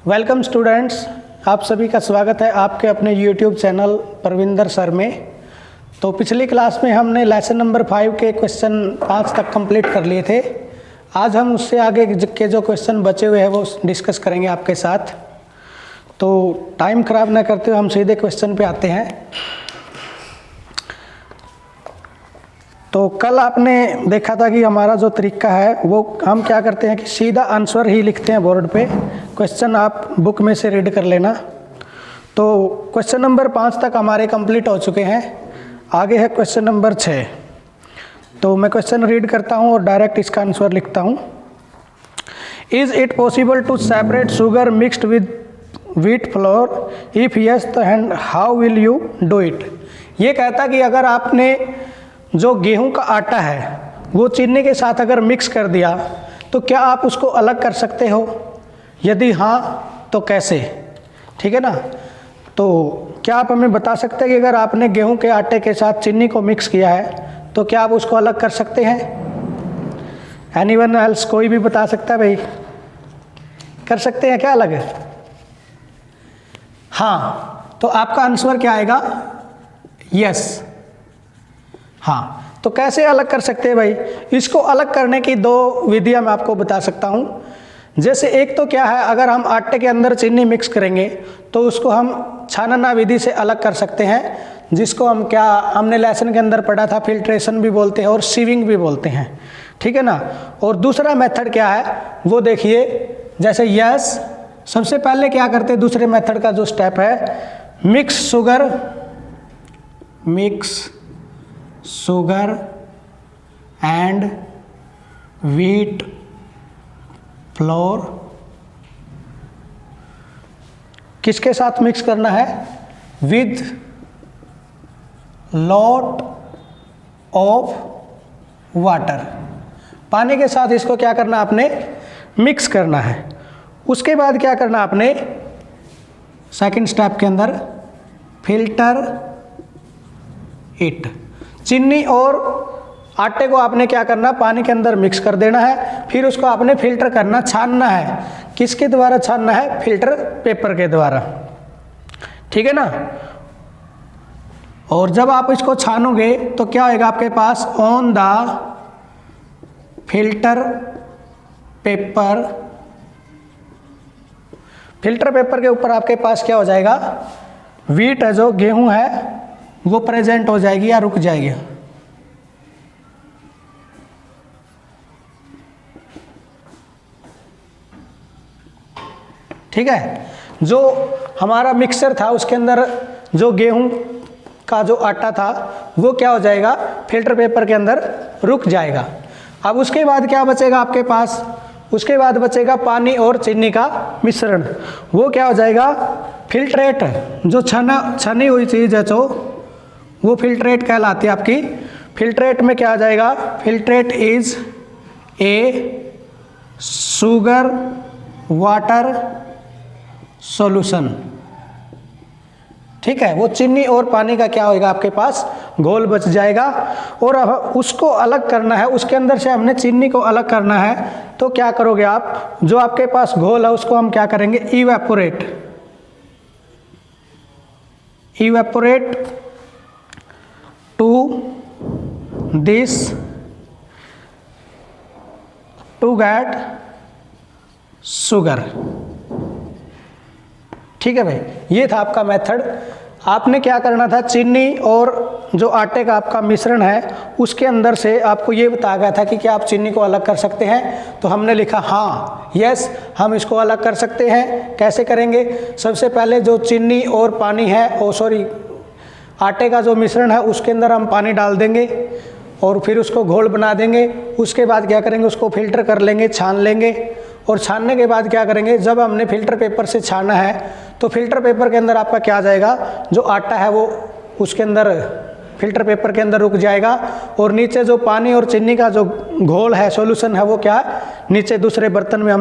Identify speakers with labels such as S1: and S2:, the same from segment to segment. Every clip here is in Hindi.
S1: वेलकम स्टूडेंट्स, आप सभी का स्वागत है आपके अपने यूट्यूब चैनल परविंदर सर में। तो पिछली क्लास में हमने लेसन नंबर 5 के क्वेश्चन 5 तक कंप्लीट कर लिए थे। आज हम उससे आगे के जो क्वेश्चन बचे हुए हैं वो डिस्कस करेंगे आपके साथ। तो टाइम ख़राब ना करते हुए हम सीधे क्वेश्चन पे आते हैं। तो कल आपने देखा था कि हमारा जो तरीका है वो हम क्या करते हैं कि सीधा आंसर ही लिखते हैं बोर्ड पे। क्वेश्चन आप बुक में से रीड कर लेना। तो क्वेश्चन नंबर 5 तक हमारे कंप्लीट हो चुके हैं। आगे है क्वेश्चन नंबर 6। तो मैं क्वेश्चन रीड करता हूँ और डायरेक्ट इसका आंसर लिखता हूँ। Is it possible to separate sugar mixed with wheat flour? If yes तो and how will you do it? ये कहता कि अगर आपने जो गेहूं का आटा है वो चीनी के साथ अगर मिक्स कर दिया तो क्या आप उसको अलग कर सकते हो? यदि हाँ तो कैसे? ठीक है ना। तो क्या आप हमें बता सकते हैं कि अगर आपने गेहूं के आटे के साथ चीनी को मिक्स किया है तो क्या आप उसको अलग कर सकते हैं? Anyone else? कोई भी बता सकता है भाई? कर सकते हैं क्या अलग? हाँ, तो आपका आंसर क्या आएगा? यस। हाँ, तो कैसे अलग कर सकते हैं भाई? इसको अलग करने की दो विधियां मैं आपको बता सकता हूँ। जैसे एक तो क्या है, अगर हम आटे के अंदर चीनी मिक्स करेंगे तो उसको हम छानना विधि से अलग कर सकते हैं, जिसको हम क्या हमने लेसन के अंदर पढ़ा था, फिल्ट्रेशन भी बोलते हैं और सीविंग भी बोलते हैं। ठीक है ना। और दूसरा मेथड क्या है वो देखिए। जैसे यस, सबसे पहले क्या करते हैं, दूसरे मेथड का जो स्टेप है, mix sugar and wheat flour किसके साथ मिक्स करना है? With lot of water. पानी के साथ इसको क्या करना आपने? मिक्स करना है। उसके बाद क्या करना आपने? सेकंड स्टेप के अंदर फिल्टर इट। चीनी और आटे को आपने क्या करना? पानी के अंदर मिक्स कर देना है। फिर उसको आपने फिल्टर करना, छानना है। किसके द्वारा छानना है? फिल्टर पेपर के द्वारा। ठीक है ना। और जब आप इसको छानोगे तो क्या होगा आपके पास? ऑन द फिल्टर पेपर के ऊपर आपके पास क्या हो जाएगा? व्हीट है, जो गेहूं है, वो प्रेजेंट हो जाएगी या रुक जाएगी। ठीक है। जो हमारा मिक्सर था उसके अंदर जो गेहूं का जो आटा था वो क्या हो जाएगा? फिल्टर पेपर के अंदर रुक जाएगा। अब उसके बाद क्या बचेगा आपके पास? उसके बाद बचेगा पानी और चीनी का मिश्रण। वो क्या हो जाएगा? फिल्ट्रेट। जो छनी हुई चीज़ है जो वो फिल्ट्रेट कहलाती है आपकी। फिल्ट्रेट में क्या आ जाएगा? Filtrate is a sugar water solution. ठीक है। वो चीनी और पानी का क्या होगा आपके पास? घोल बच जाएगा। और अब उसको अलग करना है, उसके अंदर से हमने चीनी को अलग करना है। तो क्या करोगे आप? जो आपके पास घोल है उसको हम क्या करेंगे? Evaporate to this to get sugar। ठीक है भाई, ये था आपका मेथड। आपने क्या करना था? चीनी और जो आटे का आपका मिश्रण है उसके अंदर से आपको ये बताया गया था कि क्या आप चीनी को अलग कर सकते हैं? तो हमने लिखा हाँ, यस, हम इसको अलग कर सकते हैं। कैसे करेंगे? सबसे पहले जो चीनी और पानी है, आटे का जो मिश्रण है उसके अंदर हम पानी डाल देंगे और फिर उसको घोल बना देंगे। उसके बाद क्या करेंगे? उसको फिल्टर कर लेंगे, छान लेंगे। और छानने के बाद क्या करेंगे? जब हमने फिल्टर पेपर से छाना है तो फिल्टर पेपर के अंदर आपका क्या आ जाएगा? जो आटा है वो उसके अंदर फिल्टर पेपर के अंदर रुक जाएगा। और नीचे जो पानी और चीनी का जो घोल है, सॉल्यूशन है, वो क्या नीचे दूसरे बर्तन में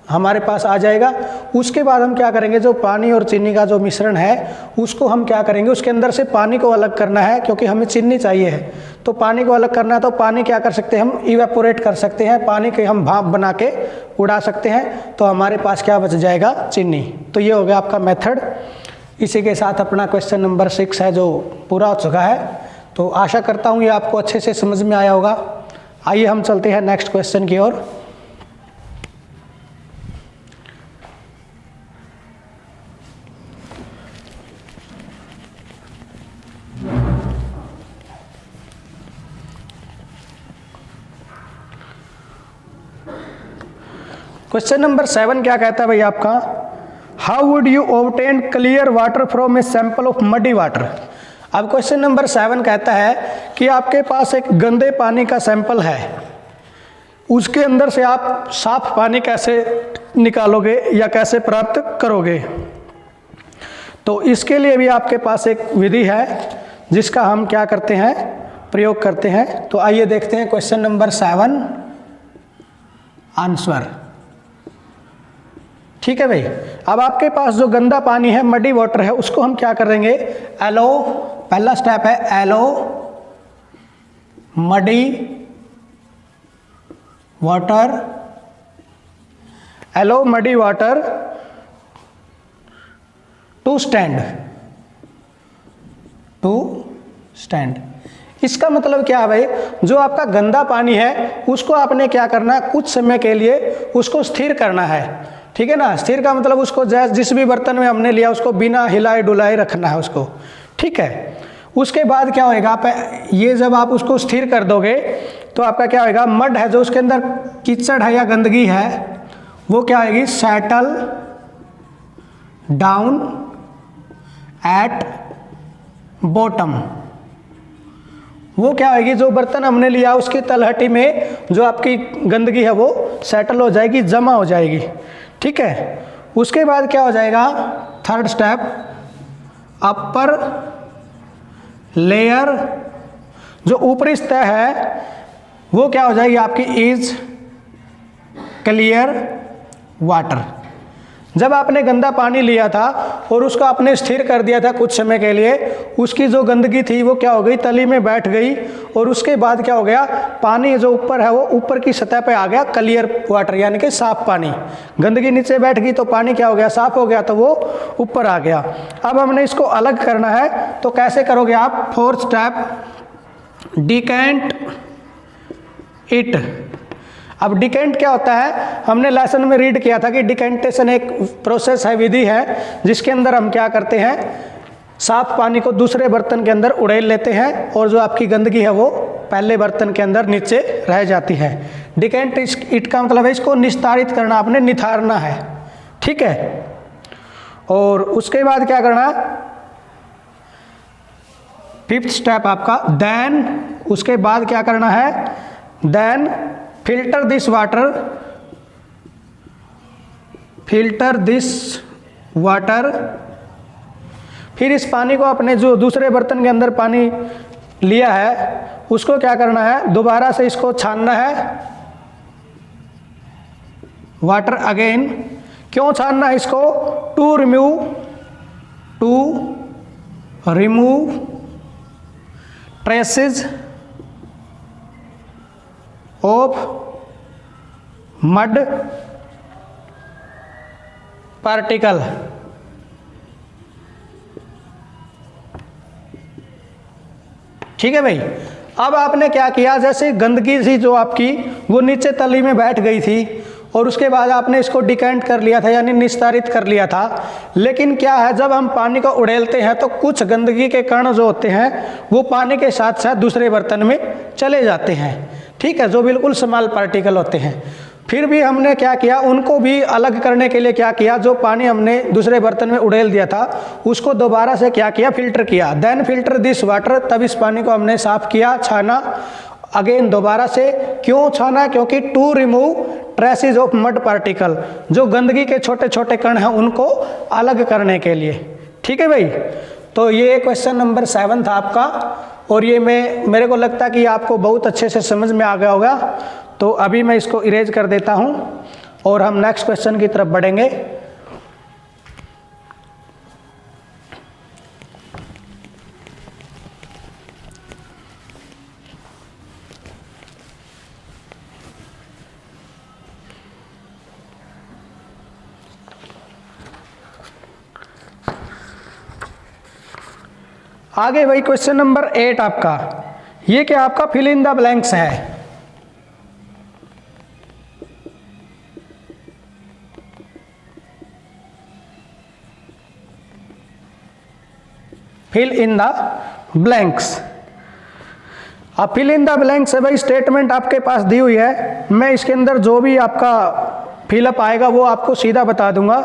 S1: हमारे पास आ जाएगा। उसके बाद हम क्या करेंगे? जो पानी और चीनी का जो मिश्रण है उसको हम क्या करेंगे? उसके अंदर से पानी को अलग करना है क्योंकि हमें चीनी चाहिए है। तो पानी को अलग करना है तो पानी क्या कर सकते हैं, हम इवेपोरेट कर सकते हैं, पानी के हम भाप बना के उड़ा सकते हैं, तो हमारे पास क्या बच जाएगा, चीनी। तो ये हो गया आपका मेथड। इसी के साथ अपना क्वेश्चन नंबर 6 है जो पूरा हो चुका है। तो आशा करता हूँ ये आपको अच्छे से समझ में आया होगा। आइए हम चलते हैं नेक्स्ट क्वेश्चन की ओर। क्वेश्चन नंबर 7 क्या कहता है भाई आपका, how would you obtain clear water from a sample of muddy water. अब क्वेश्चन नंबर 7 कहता है कि आपके पास एक गंदे पानी का सैंपल है, उसके अंदर से आप साफ पानी कैसे निकालोगे या कैसे प्राप्त करोगे। तो इसके लिए भी आपके पास एक विधि है जिसका हम क्या करते हैं, प्रयोग करते हैं। तो आइए देखते हैं क्वेश्चन नंबर 7 आंसर। ठीक है भाई, अब आपके पास जो गंदा पानी है, मडी वाटर है, उसको हम क्या करेंगे, एलो, पहला स्टेप है allow muddy water, allow muddy water to stand. इसका मतलब क्या है भाई, जो आपका गंदा पानी है उसको आपने क्या करना है, कुछ समय के लिए उसको स्थिर करना है। ठीक है ना, स्थिर का मतलब उसको जिस भी बर्तन में हमने लिया उसको बिना हिलाए डुलाए रखना है उसको। ठीक है, उसके बाद क्या होएगा, आप ये जब आप उसको स्थिर कर दोगे तो आपका क्या होएगा, मड है जो उसके अंदर कीचड़ है या गंदगी है वो क्या होएगी, सेटल डाउन एट बॉटम। वो क्या होगी, जो बर्तन हमने लिया उसकी तलहटी में जो आपकी गंदगी है वो सेटल हो जाएगी, जमा हो जाएगी। ठीक है, उसके बाद क्या हो जाएगा, थर्ड स्टेप, अपर लेयर, जो ऊपरी सतह है वो क्या हो जाएगी आपकी, इज क्लियर वाटर। जब आपने गंदा पानी लिया था और उसको आपने स्थिर कर दिया था कुछ समय के लिए, उसकी जो गंदगी थी वो क्या हो गई, तली में बैठ गई, और उसके बाद क्या हो गया, पानी जो ऊपर है वो ऊपर की सतह पे आ गया क्लियर वाटर, यानी कि साफ पानी। गंदगी नीचे बैठ गई तो पानी क्या हो गया, साफ हो गया, तो वो ऊपर आ गया। अब हमने इसको अलग करना है, तो कैसे करोगे आप, फोर्थ स्टेप, डिकेंट इट। अब डिकेंट क्या होता है, हमने लेसन में रीड किया था कि डिकेंटेशन एक प्रोसेस है, विधि है, जिसके अंदर हम क्या करते हैं, साफ पानी को दूसरे बर्तन के अंदर उड़ेल लेते हैं और जो आपकी गंदगी है वो पहले बर्तन के अंदर नीचे रह जाती है। डिकेंट इट का मतलब है इसको निस्तारित करना, आपने निथारना है। ठीक है, और उसके बाद क्या करना, फिफ्थ स्टेप आपका देन, उसके बाद क्या करना है, देन फिल्टर दिस वाटर, फिर इस पानी को अपने जो दूसरे बर्तन के अंदर पानी लिया है उसको क्या करना है, दोबारा से इसको छानना है, वाटर अगेन। क्यों छानना है इसको, to remove traces of mud particle. ठीक है भाई, अब आपने क्या किया, जैसे गंदगी थी जो आपकी वो नीचे तली में बैठ गई थी और उसके बाद आपने इसको डिकेंट कर लिया था, यानी निस्तारित कर लिया था। लेकिन क्या है, जब हम पानी को उड़ेलते हैं तो कुछ गंदगी के कण जो होते हैं वो पानी के साथ साथ दूसरे बर्तन में चले जाते हैं। ठीक है, जो बिल्कुल स्मॉल पार्टिकल होते हैं। फिर भी हमने क्या किया, उनको भी अलग करने के लिए क्या किया, जो पानी हमने दूसरे बर्तन में उड़ेल दिया था उसको दोबारा से क्या किया, फिल्टर किया। देन फिल्टर दिस वाटर, तब इस पानी को हमने साफ किया, छाना अगेन दोबारा से। क्यों छाना, क्योंकि to remove traces of mud particle, जो गंदगी के छोटे छोटे कण हैं उनको अलग करने के लिए। ठीक है भाई, तो ये क्वेश्चन नंबर 7 था आपका, और ये मेरे को लगता है कि आपको बहुत अच्छे से समझ में आ गया होगा। तो अभी मैं इसको इरेज कर देता हूँ और हम नेक्स्ट क्वेश्चन की तरफ बढ़ेंगे। आगे वही क्वेश्चन नंबर 8 आपका, ये क्या आपका फिल इन द ब्लैंक्स है। Fill in the blanks. अब फिल इन द ब्लैंक्स है भाई, स्टेटमेंट आपके पास दी हुई है, मैं इसके अंदर जो भी आपका फिलअप आएगा वो आपको सीधा बता दूंगा।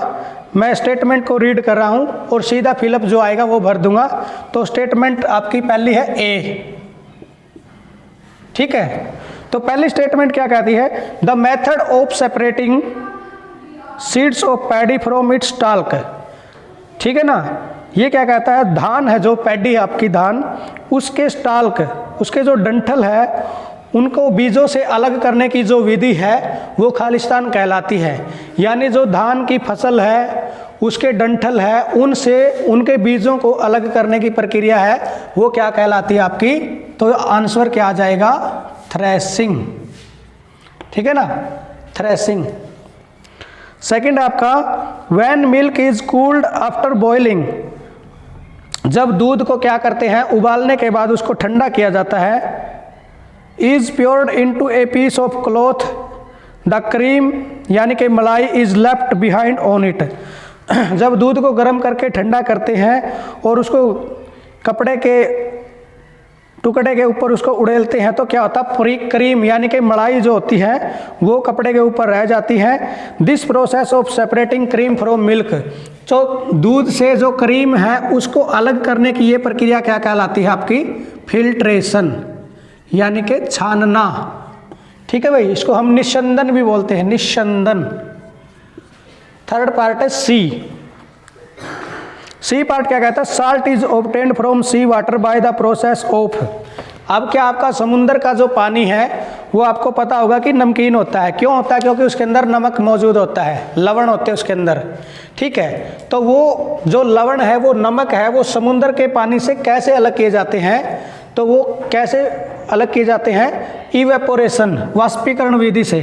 S1: मैं स्टेटमेंट को रीड कर रहा हूं और सीधा फिलअप जो आएगा वो भर दूंगा। तो स्टेटमेंट आपकी पहली है ए, ठीक है। तो पहली स्टेटमेंट क्या कहती है, the method of separating seeds of paddy from its stalk, ठीक है ना। ये क्या कहता है, धान है जो पैडी है आपकी धान, उसके स्टाल्क, उसके जो डंठल है उनको बीजों से अलग करने की जो विधि है वो खालिस्तान कहलाती है। यानी जो धान की फसल है उसके डंठल है उनसे उनके बीजों को अलग करने की प्रक्रिया है वो क्या कहलाती है आपकी। तो आंसर क्या आ जाएगा, थ्रेसिंग, ठीक है ना, थ्रेसिंग। सेकंड आपका, when milk is cooled after boiling, जब दूध को क्या करते हैं, उबालने के बाद उसको ठंडा किया जाता है। Is poured into a piece of cloth, the cream यानी कि मलाई is left behind on it. जब दूध को गर्म करके ठंडा करते हैं और उसको कपड़े के टुकड़े के ऊपर उसको उड़ेलते हैं तो क्या होता है, पूरी क्रीम यानी कि मलाई जो होती है वो कपड़े के ऊपर रह जाती है। This process of separating cream from milk, जो दूध से जो क्रीम है उसको अलग करने की ये प्रक्रिया क्या कहलाती है आपकी, फिल्ट्रेशन यानी कि छानना, ठीक है भाई। इसको हम निस्यंदन भी बोलते हैं, निस्यंदन। थर्ड पार्ट है सी। सी पार्ट क्या कहता है, salt is obtained from sea water by the process of. अब क्या आपका समुद्र का जो पानी है वो आपको पता होगा कि नमकीन होता है। क्यों होता है, क्योंकि उसके अंदर नमक मौजूद होता है, लवण होते हैं उसके अंदर, ठीक है। तो वो जो लवण है वो नमक है वो समुद्र के पानी से कैसे अलग किए जाते हैं, तो वो कैसे अलग किए जाते हैं, इवेपोरेशन, वाष्पीकरण विधि से,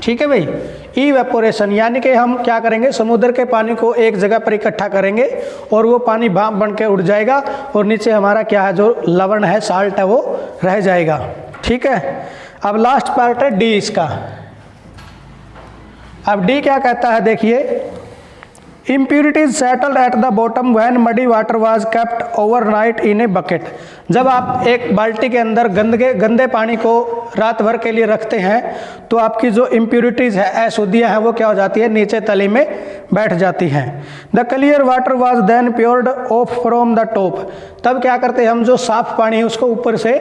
S1: ठीक है भाई। इवेपोरेशन यानी कि हम क्या करेंगे, समुद्र के पानी को एक जगह पर इकट्ठा करेंगे और वो पानी भाप बन के उड़ जाएगा और नीचे हमारा क्या है जो लवण है, साल्ट है, वो रह जाएगा, ठीक है। अब लास्ट पार्ट है डी इसका। अब डी क्या कहता है, देखिए, impurities settled at the bottom when muddy water was kept overnight in a bucket। जब आप एक बाल्टी के अंदर गंदे पानी को रात भर के लिए रखते हैं तो आपकी जो impurities है, अशुद्धियाँ हैं, वो क्या हो जाती है, नीचे तली में बैठ जाती हैं। The clear water was then poured off from the top। तब क्या करते हैं हम, जो साफ पानी है उसको ऊपर से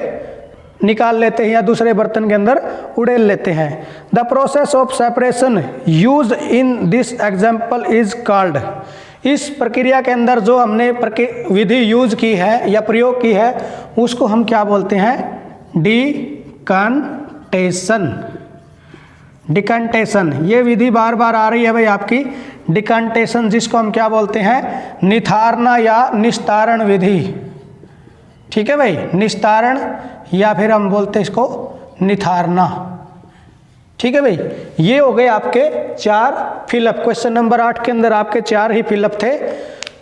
S1: निकाल लेते हैं या दूसरे बर्तन के अंदर उड़ेल लेते हैं। The process of separation use in this example is called. इस प्रक्रिया के अंदर जो हमने विधि यूज की है या प्रयोग की है उसको हम क्या बोलते हैं, डिकंटेशन। डिकंटेशन ये विधि बार बार आ रही है भाई आपकी, डिकंटेशन, जिसको हम क्या बोलते हैं, निथारना या निस्तारण विधि, ठीक है भाई, निस्तारण या फिर हम बोलते हैं इसको निथारना, ठीक है भाई। ये हो गए आपके 4 फिलअप। क्वेश्चन नंबर 8 के अंदर आपके 4 ही फिलअप थे,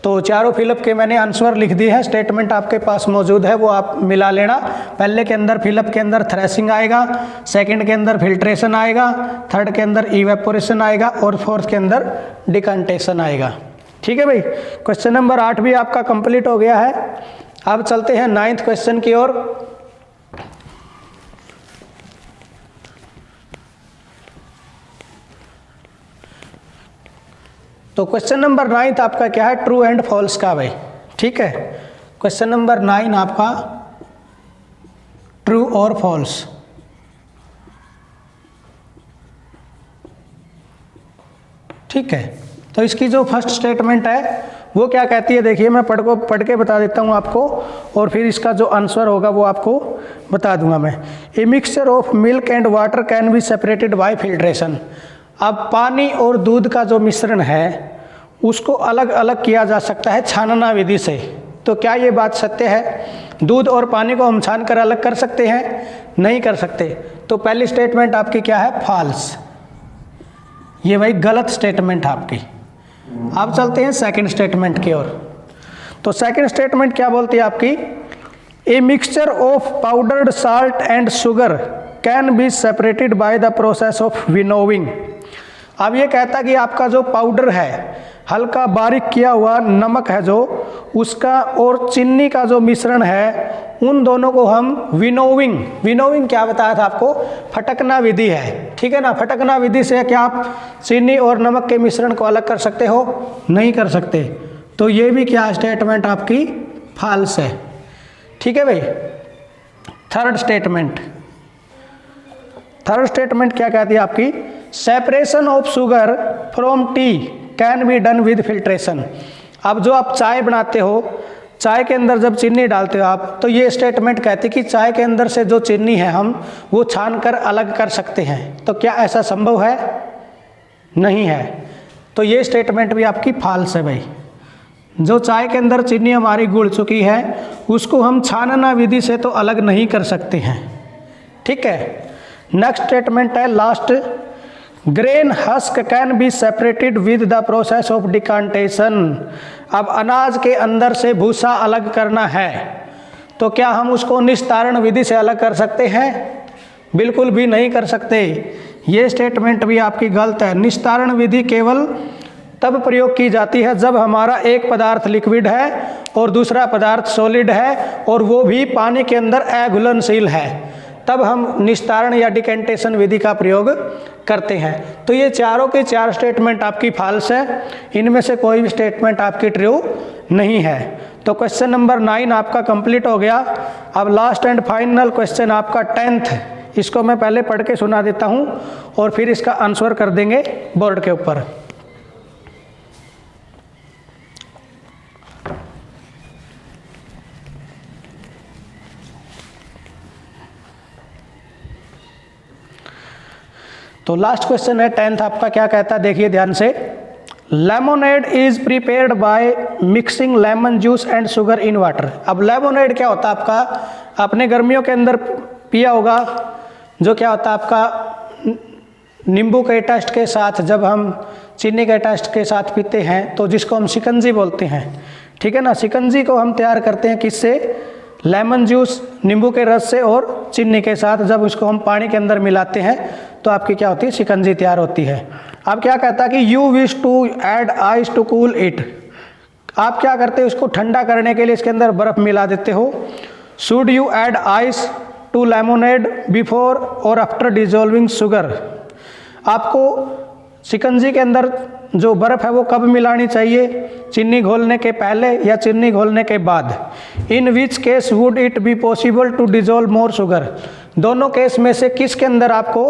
S1: तो चारों फिलअप के मैंने आंसर लिख दिए हैं। स्टेटमेंट आपके पास मौजूद है, वो आप मिला लेना। पहले के अंदर फिलअप के अंदर थ्रेसिंग आएगा, सेकंड के अंदर फिल्ट्रेशन आएगा, थर्ड के अंदर इवेपोरेशन आएगा और फोर्थ के अंदर डिकंटेशन आएगा, ठीक है भाई। क्वेश्चन नंबर 8 भी आपका कंप्लीट हो गया है। अब चलते हैं 9th क्वेश्चन की ओर। तो क्वेश्चन नंबर 9 आपका क्या है, ट्रू एंड फॉल्स का भाई, ठीक है। क्वेश्चन नंबर 9 आपका ट्रू और फॉल्स। ठीक है, तो इसकी जो फर्स्ट स्टेटमेंट है वो क्या कहती है, देखिए मैं पढ़ के बता देता हूँ आपको और फिर इसका जो आंसर होगा वो आपको बता दूंगा मैं। A mixture of milk and water can be separated by filtration. अब पानी और दूध का जो मिश्रण है उसको अलग अलग किया जा सकता है छानना विधि से। तो क्या ये बात सत्य है, दूध और पानी को हम छान कर अलग कर सकते हैं? नहीं कर सकते। तो पहली स्टेटमेंट आपकी क्या है, फॉल्स। ये भाई गलत स्टेटमेंट आपकी। अब चलते हैं सेकंड स्टेटमेंट की ओर। तो सेकंड स्टेटमेंट क्या बोलती है आपकी, a mixture of powdered salt and sugar cane be separated by the process of winnowing. अब ये कहता कि आपका जो पाउडर है, हल्का बारीक किया हुआ नमक है जो, उसका और चीनी का जो मिश्रण है, उन दोनों को हम विनोविंग क्या बताया था आपको, फटकना विधि है, ठीक है ना। फटकना विधि से क्या आप चीनी और नमक के मिश्रण को अलग कर सकते हो, नहीं कर सकते। तो ये भी क्या स्टेटमेंट आपकी फॉल्स है, ठीक है भाई। थर्ड स्टेटमेंट क्या कहती है आपकी, separation of sugar from T can be done with filtration. अब जो आप चाय बनाते हो, चाय के अंदर जब चीनी डालते हो आप, तो ये स्टेटमेंट कहती है कि चाय के अंदर से जो चीनी है हम वो छान कर अलग कर सकते हैं। तो क्या ऐसा संभव है, नहीं है। तो ये स्टेटमेंट भी आपकी फॉल्स है भाई। जो चाय के अंदर चीनी हमारी घुल चुकी है, उसको हम छानना विधि से तो अलग नहीं कर सकते हैं, ठीक है। नेक्स्ट स्टेटमेंट है last, grain husk can be separated with the process of decantation. अब अनाज के अंदर से भूसा अलग करना है, तो क्या हम उसको निस्तारण विधि से अलग कर सकते हैं, बिल्कुल भी नहीं कर सकते। ये स्टेटमेंट भी आपकी गलत है। निस्तारण विधि केवल तब प्रयोग की जाती है जब हमारा एक पदार्थ लिक्विड है और दूसरा पदार्थ सॉलिड है, और वो भी पानी के अंदर अघुलनशील है, तब हम निस्तारण या डिकेंटेशन विधि का प्रयोग करते हैं। तो ये चारों के चार स्टेटमेंट आपकी फॉल्स है, इनमें से कोई भी स्टेटमेंट आपकी ट्रू नहीं है। तो क्वेश्चन नंबर 9 आपका कंप्लीट हो गया। अब लास्ट एंड फाइनल क्वेश्चन आपका 10th, इसको मैं पहले पढ़ के सुना देता हूँ और फिर इसका आंसर कर देंगे बोर्ड के ऊपर। तो लास्ट क्वेश्चन है 10th आपका, क्या कहता है देखिए ध्यान से। Lemonade is prepared by mixing lemon juice and sugar in water. अब लेमोनेड क्या होता है आपका, आपने गर्मियों के अंदर पिया होगा, जो क्या होता है आपका नींबू के टेस्ट के साथ, जब हम चीनी के टेस्ट के साथ पीते हैं, तो जिसको हम शिकंजी बोलते हैं, ठीक है ना। शिकंजी को हम तैयार करते हैं किससे, लेमन जूस, नींबू के रस से और चीनी के साथ। जब उसको हम पानी के अंदर मिलाते हैं तो आपकी क्या होती है, शिकंजी तैयार होती है। अब क्या कहता है कि you wish to add ice to cool it. आप क्या करते हो, इसको ठंडा करने के लिए इसके अंदर बर्फ मिला देते हो। Should you add ice to lemonade before और आफ्टर डिजोल्विंग शुगर। आपको शिकंजी के अंदर जो बर्फ़ है वो कब मिलानी चाहिए, चीनी घोलने के पहले या चीनी घोलने के बाद। In which case would it be possible to dissolve more sugar. दोनों केस में से किसके अंदर आपको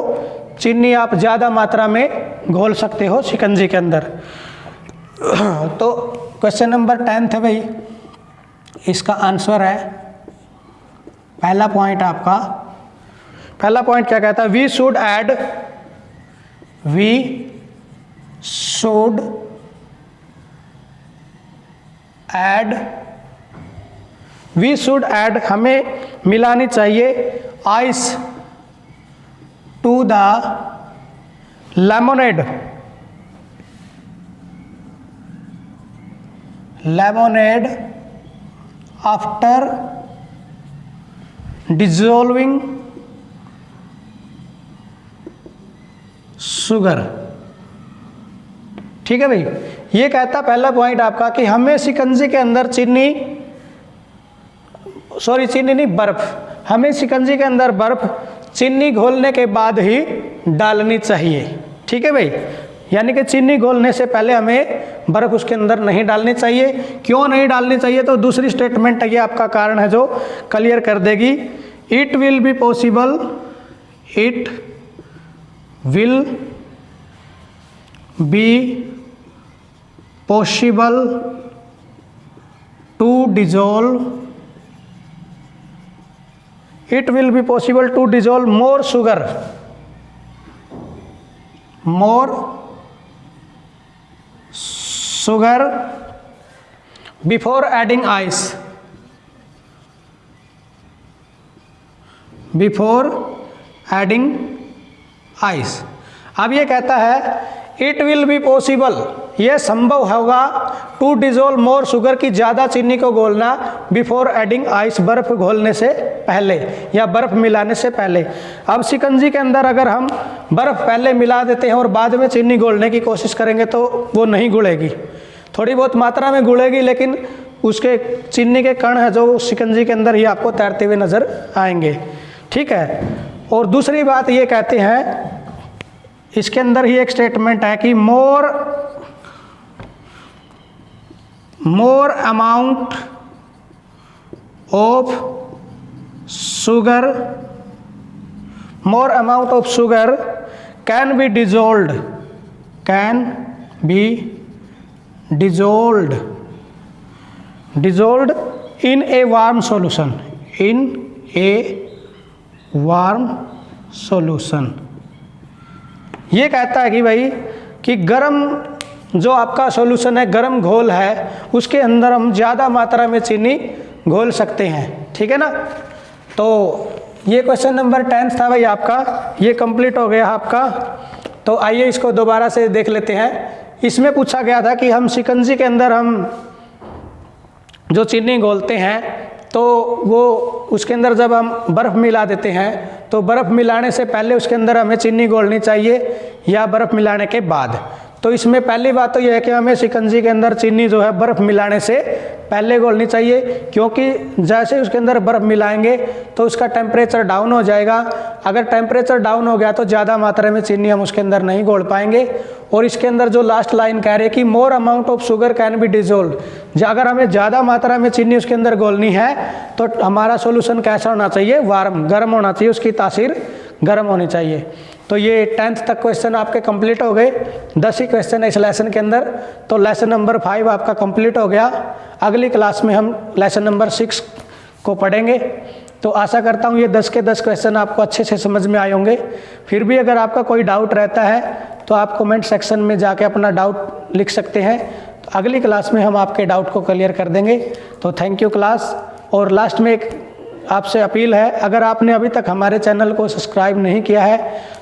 S1: चीनी आप ज़्यादा मात्रा में घोल सकते हो शिकंजी के अंदर। तो क्वेश्चन नंबर 10 है भाई, इसका आंसर है पहला पॉइंट आपका। पहला पॉइंट क्या कहता है, वी शुड ऐड हमें मिलानी चाहिए ice to the lemonade after dissolving sugar. ठीक है भाई, ये कहता पहला पॉइंट आपका कि हमें शिकंजी के अंदर चीनी नहीं, बर्फ, हमें शिकंजी के अंदर बर्फ चीनी घोलने के बाद ही डालनी चाहिए। ठीक है भाई, यानी कि चीनी घोलने से पहले हमें बर्फ उसके अंदर नहीं डालनी चाहिए। क्यों नहीं डालनी चाहिए, तो दूसरी स्टेटमेंट ये आपका कारण है जो क्लियर कर देगी। It will be possible to dissolve more sugar before adding ice। अब ये कहता है इट विल बी पॉसिबल, ये संभव होगा टू डिजोल्व मोर शुगर की ज़्यादा चीनी को घोलना बिफोर एडिंग आइस, बर्फ़ घोलने से पहले या बर्फ़ मिलाने से पहले। अब शिकंजी के अंदर अगर हम बर्फ़ पहले मिला देते हैं और बाद में चीनी घोलने की कोशिश करेंगे तो वो नहीं घुलेगी, थोड़ी बहुत मात्रा में घुलेगी, लेकिन उसके चीनी के कण है जो शिकंजी के अंदर ही आपको तैरते हुए नज़र आएंगे। ठीक है। और दूसरी बात ये कहते हैं, इसके अंदर ही एक स्टेटमेंट है कि more amount of sugar can be dissolved in a warm solution। ये कहता है कि भाई कि गर्म जो आपका सॉल्यूशन है, गर्म घोल है, उसके अंदर हम ज़्यादा मात्रा में चीनी घोल सकते हैं। ठीक है ना। तो ये क्वेश्चन नंबर 10 था भाई आपका, ये कंप्लीट हो गया आपका। तो आइए इसको दोबारा से देख लेते हैं। इसमें पूछा गया था कि हम शिकंजी के अंदर हम जो चीनी घोलते हैं तो वो उसके अंदर जब हम बर्फ़ मिला देते हैं तो बर्फ़ मिलाने से पहले उसके अंदर हमें चीनी घोलनी चाहिए या बर्फ़ मिलाने के बाद। तो इसमें पहली बात तो यह है कि हमें शिकंजी के अंदर चीनी जो है बर्फ़ मिलाने से पहले घोलनी चाहिए, क्योंकि जैसे उसके अंदर बर्फ़ मिलाएंगे तो उसका टेम्परेचर डाउन हो जाएगा। अगर टेम्परेचर डाउन हो गया तो ज़्यादा मात्रा में चीनी हम उसके अंदर नहीं घोल पाएंगे। और इसके अंदर जो लास्ट लाइन कह रही है कि more amount of sugar can be dissolve, अगर हमें ज़्यादा मात्रा में चीनी उसके अंदर घोलनी है तो हमारा सोल्यूशन कैसा होना चाहिए, वार्म, गर्म होना चाहिए, उसकी तासीर गर्म होनी चाहिए। तो ये 10th तक क्वेश्चन आपके कंप्लीट हो गए, 10 ही क्वेश्चन है इस लेसन के अंदर। तो लेसन नंबर 5 आपका कंप्लीट हो गया। अगली क्लास में हम लेसन नंबर 6 को पढ़ेंगे। तो आशा करता हूँ ये 10 के 10 क्वेश्चन आपको अच्छे से समझ में आए होंगे। फिर भी अगर आपका कोई डाउट रहता है तो आप कमेंट सेक्शन में जाके अपना डाउट लिख सकते हैं। तो अगली क्लास में हम आपके डाउट को क्लियर कर देंगे। तो थैंक यू क्लास। और लास्ट में एक आपसे अपील है, अगर आपने अभी तक हमारे चैनल को सब्सक्राइब नहीं किया है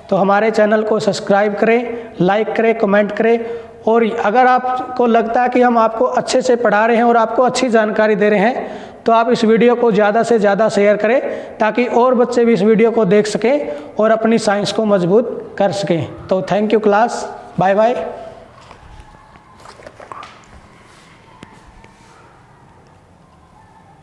S1: तो हमारे चैनल को सब्सक्राइब करें, लाइक करें, कमेंट करें। और अगर आपको लगता है कि हम आपको अच्छे से पढ़ा रहे हैं और आपको अच्छी जानकारी दे रहे हैं तो आप इस वीडियो को ज़्यादा से ज़्यादा शेयर करें ताकि और बच्चे भी इस वीडियो को देख सकें और अपनी साइंस को मजबूत कर सकें। तो thank you class, bye bye.